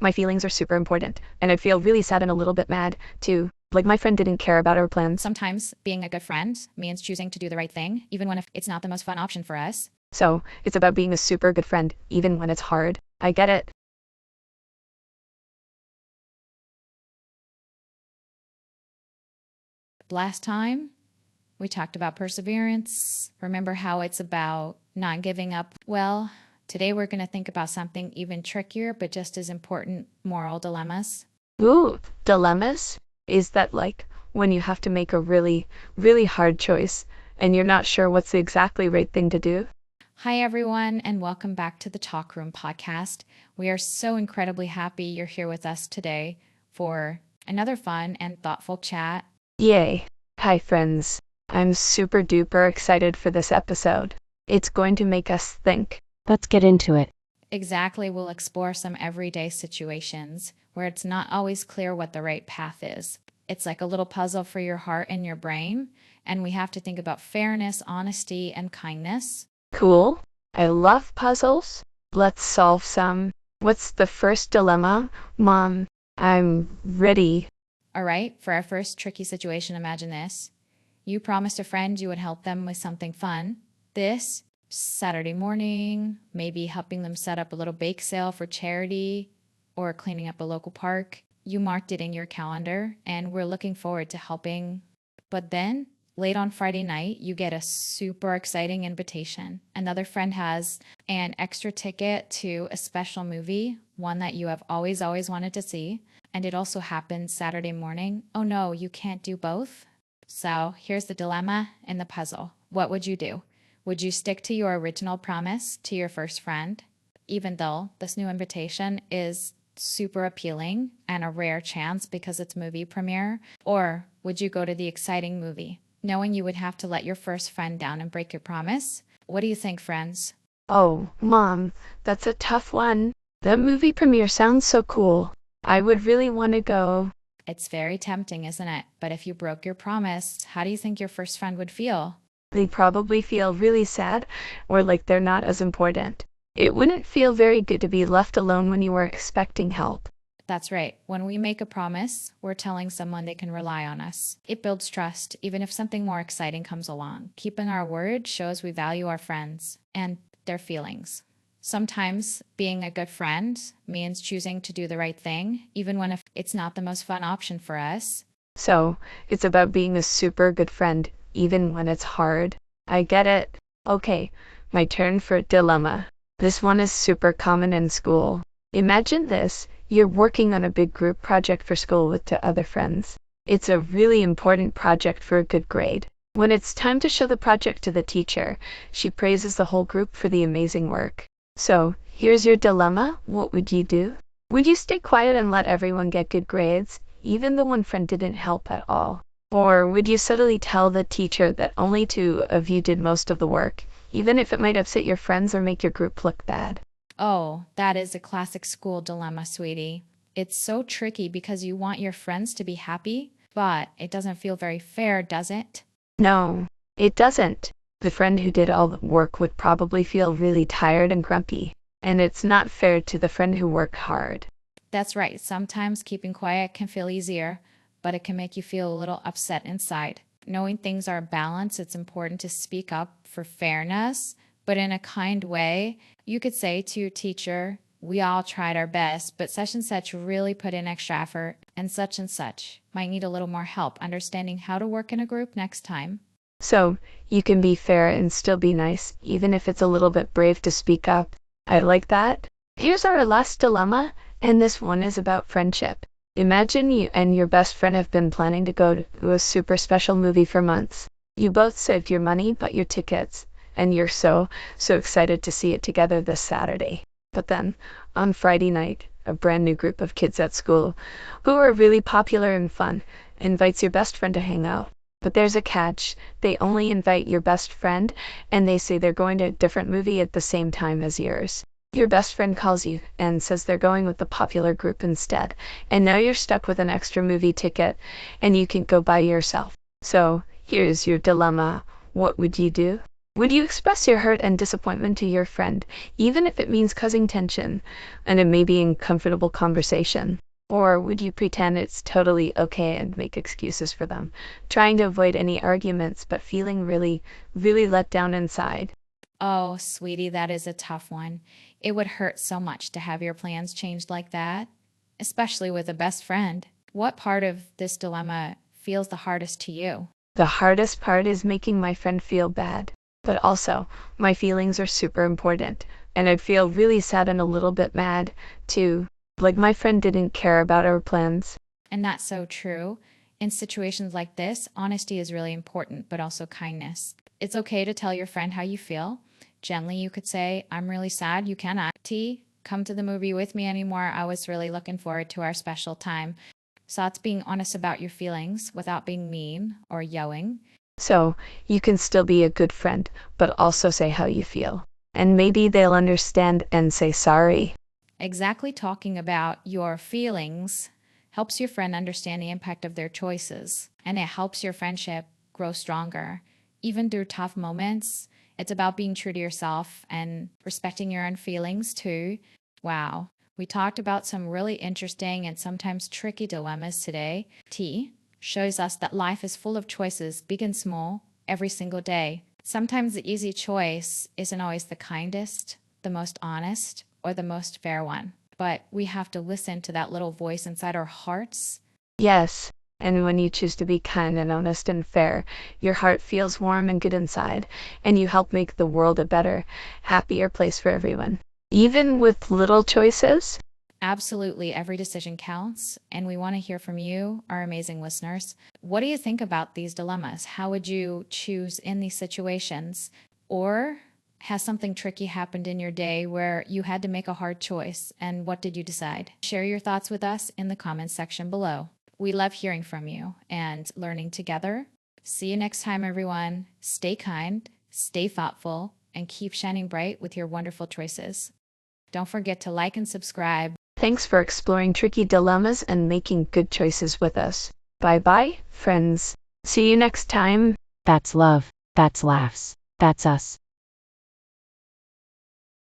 My feelings are super important, and I feel really sad and a little bit mad, too. Like my friend didn't care about our plans. Sometimes being a good friend means choosing to do the right thing, even when if it's not the most fun option for us. So, it's about being a super good friend, even when it's hard. I get it. Last time, we talked about perseverance. Remember how it's about not giving up? Well, today we're going to think about something even trickier, but just as important: moral dilemmas. Ooh, dilemmas? Is that like when you have to make a really, really hard choice and you're not sure what's the exactly right thing to do? Hi, everyone, and welcome back to the Talk Room podcast. We are so incredibly happy you're here with us today for another fun and thoughtful chat. Yay. Hi, friends. I'm super duper excited for this episode. It's going to make us think. Let's get into it. Exactly, we'll explore some everyday situations where it's not always clear what the right path is. It's like a little puzzle for your heart and your brain, and we have to think about fairness, honesty, and kindness. Cool. I love puzzles. Let's solve some. What's the first dilemma? Mom, I'm ready. All right, for our first tricky situation, imagine this. You promised a friend you would help them with something fun. This Saturday morning, maybe helping them set up a little bake sale for charity or cleaning up a local park. You marked it in your calendar, and we're looking forward to helping. But then, late on Friday night, you get a super exciting invitation. Another friend has an extra ticket to a special movie, one that you have always wanted to see. And it also happens Saturday morning. Oh no, you can't do both? So here's the dilemma and the puzzle. What would you do? Would you stick to your original promise to your first friend, even though this new invitation is super appealing and a rare chance because it's movie premiere? Or would you go to the exciting movie, knowing you would have to let your first friend down and break your promise? What do you think, friends? Oh, Mom, that's a tough one. The movie premiere sounds so cool. I would really want to go. It's very tempting, isn't it? But if you broke your promise, how do you think your first friend would feel? They probably feel really sad or like they're not as important. It wouldn't feel very good to be left alone when you were expecting help. That's right. When we make a promise, we're telling someone they can rely on us. It builds trust, even if something more exciting comes along. Keeping our word shows we value our friends and their feelings. Sometimes being a good friend means choosing to do the right thing, even when if it's not the most fun option for us. So, it's about being a super good friend, even when it's hard. I get it. Okay, my turn for a dilemma. This one is super common in school. Imagine this. You're working on a big group project for school with two other friends. It's a really important project for a good grade. When it's time to show the project to the teacher, she praises the whole group for the amazing work. So, here's your dilemma. What would you do? Would you stay quiet and let everyone get good grades, even though one friend didn't help at all? Or would you subtly tell the teacher that only two of you did most of the work, even if it might upset your friends or make your group look bad? Oh, that is a classic school dilemma, sweetie. It's so tricky because you want your friends to be happy, but it doesn't feel very fair, does it? No, it doesn't. The friend who did all the work would probably feel really tired and grumpy, and it's not fair to the friend who worked hard. That's right. Sometimes keeping quiet can feel easier, but it can make you feel a little upset inside. Knowing things are balanced, it's important to speak up for fairness, but in a kind way. You could say to your teacher, "We all tried our best, but such and such really put in extra effort, and such might need a little more help understanding how to work in a group next time." So, you can be fair and still be nice, even if it's a little bit brave to speak up. I like that. Here's our last dilemma, and this one is about friendship. Imagine you and your best friend have been planning to go to a super special movie for months. You both saved your money, bought your tickets, and you're so excited to see it together this Saturday. But then, on Friday night, a brand new group of kids at school, who are really popular and fun, invites your best friend to hang out. But there's a catch. They only invite your best friend, and they say they're going to a different movie at the same time as yours. Your best friend calls you and says they're going with the popular group instead, and now you're stuck with an extra movie ticket, and you can go by yourself. So, here's your dilemma. What would you do? Would you express your hurt and disappointment to your friend, even if it means causing tension and it may be uncomfortable conversation? Or would you pretend it's totally okay and make excuses for them, trying to avoid any arguments but feeling really, really let down inside? Oh, sweetie, that is a tough one. It would hurt so much to have your plans changed like that, especially with a best friend. What part of this dilemma feels the hardest to you? The hardest part is making my friend feel bad, but also my feelings are super important, and I'd feel really sad and a little bit mad too, like my friend didn't care about our plans. And that's so true. In situations like this, honesty is really important, but also kindness. It's okay to tell your friend how you feel. Gently, you could say, I'm really sad you cannot. T, come to the movie with me anymore. I was really looking forward to our special time. So it's being honest about your feelings without being mean or yelling. So you can still be a good friend, but also say how you feel. And maybe they'll understand and say sorry. Exactly, talking about your feelings helps your friend understand the impact of their choices, and it helps your friendship grow stronger. Even through tough moments, it's about being true to yourself and respecting your own feelings too. Wow, we talked about some really interesting and sometimes tricky dilemmas today. T shows us that life is full of choices, big and small, every single day. Sometimes the easy choice isn't always the kindest, the most honest, or the most fair one. But we have to listen to that little voice inside our hearts. Yes, and when you choose to be kind and honest and fair, your heart feels warm and good inside, and you help make the world a better, happier place for everyone. Even with little choices? Absolutely, every decision counts, and we want to hear from you, our amazing listeners. What do you think about these dilemmas? How would you choose in these situations? Or has something tricky happened in your day where you had to make a hard choice, and what did you decide? Share your thoughts with us in the comments section below. We love hearing from you and learning together. See you next time, everyone. Stay kind, stay thoughtful, and keep shining bright with your wonderful choices. Don't forget to like and subscribe. Thanks for exploring tricky dilemmas and making good choices with us. Bye-bye, friends. See you next time. That's love. That's laughs. That's us.